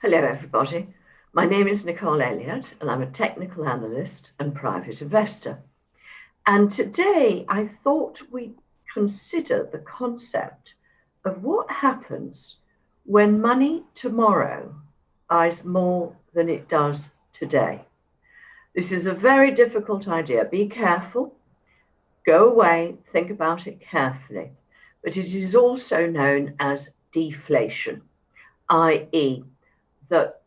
Hello, everybody. My name is Nicole Elliott, and I'm a technical analyst and private investor. And today I thought we'd consider the concept of what happens when money tomorrow buys more than it does today. This is a very difficult idea. Be careful, go away, think about it carefully. But it is also known as deflation, i.e., that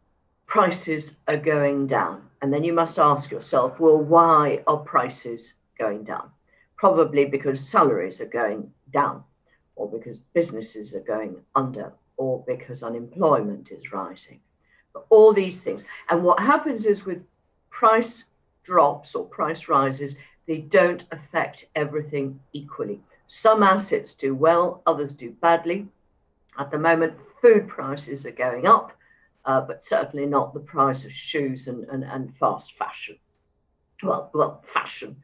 prices are going down. And then you must ask yourself, well, why are prices going down? Probably because salaries are going down, or because businesses are going under, or because unemployment is rising. But all these things. And what happens is with price drops or price rises, they don't affect everything equally. Some assets do well, others do badly. At the moment, food prices are going up, but certainly not the price of shoes and fast fashion. Well, fashion.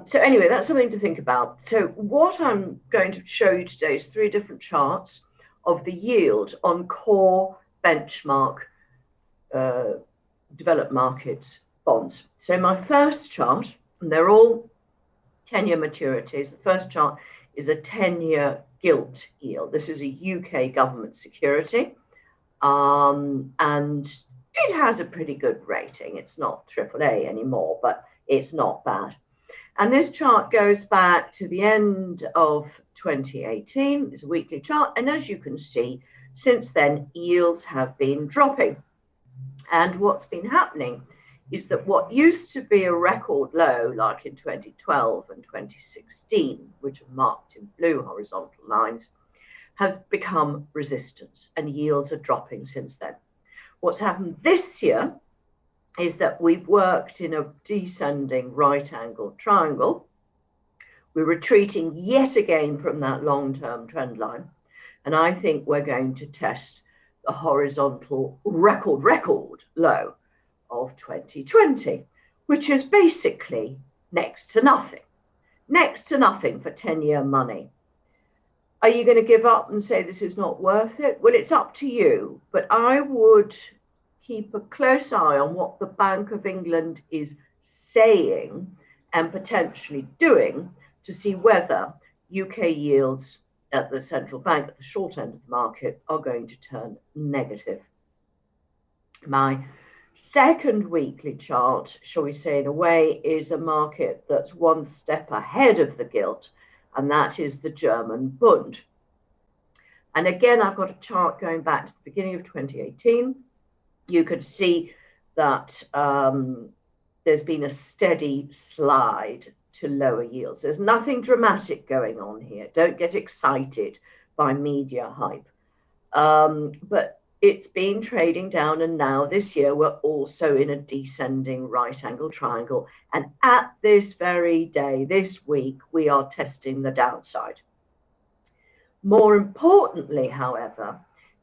So anyway, that's something to think about. So what I'm going to show you today is three different charts of the yield on core benchmark developed markets bonds. So my first chart, and they're all 10-year maturities. The first chart is a 10-year gilt yield. This is a UK government security. And it has a pretty good rating. It's not AAA anymore, but it's not bad. And this chart goes back to the end of 2018. It's a weekly chart. And as you can see, since then, yields have been dropping. And what's been happening is that what used to be a record low, like in 2012 and 2016, which are marked in blue horizontal lines, has become resistance, and yields are dropping since then. What's happened this year is that we've worked in a descending right-angled triangle. We're retreating yet again from that long-term trend line, and I think we're going to test the horizontal record low of 2020, which is basically next to nothing for 10-year money. Are you going to give up and say this is not worth it? Well, it's up to you, but I would keep a close eye on what the Bank of England is saying and potentially doing to see whether UK yields at the central bank, at the short end of the market, are going to turn negative. My second weekly chart, shall we say in a way, is a market that's one step ahead of the gilt, and that is the German Bund. And again, I've got a chart going back to the beginning of 2018. You could see that there's been a steady slide to lower yields. There's nothing dramatic going on here. Don't get excited by media hype. But it's been trading down, and now this year we're also in a descending right-angle triangle. And at this very day, this week, we are testing the downside. More importantly, however,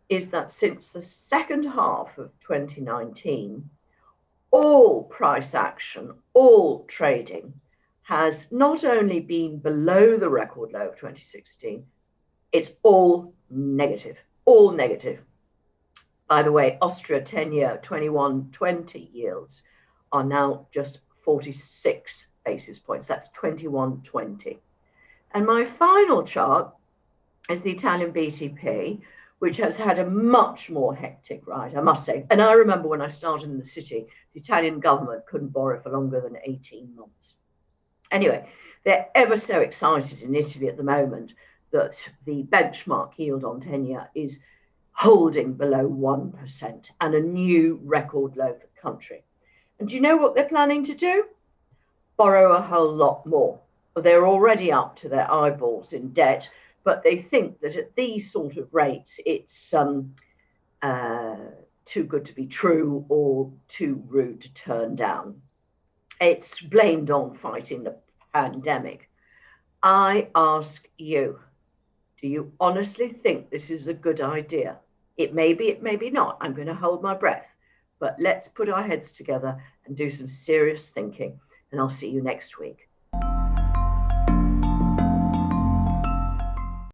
is that since the second half of 2019, all price action, all trading has not only been below the record low of 2016, it's all negative, all negative. By the way, Austria 10-year 21-20 yields are now just 46 basis points. That's 21-20. And my final chart is the Italian BTP, which has had a much more hectic ride, I must say. And I remember when I started in the city, the Italian government couldn't borrow for longer than 18 months. Anyway, they're ever so excited in Italy at the moment that the benchmark yield on 10-year is holding below 1% and a new record low for the country. And do you know what they're planning to do? Borrow a whole lot more. They're already up to their eyeballs in debt, but they think that at these sort of rates, it's too good to be true or too rude to turn down. It's blamed on fighting the pandemic. I ask you, do you honestly think this is a good idea? It may be not. I'm going to hold my breath. But let's put our heads together and do some serious thinking. And I'll see you next week.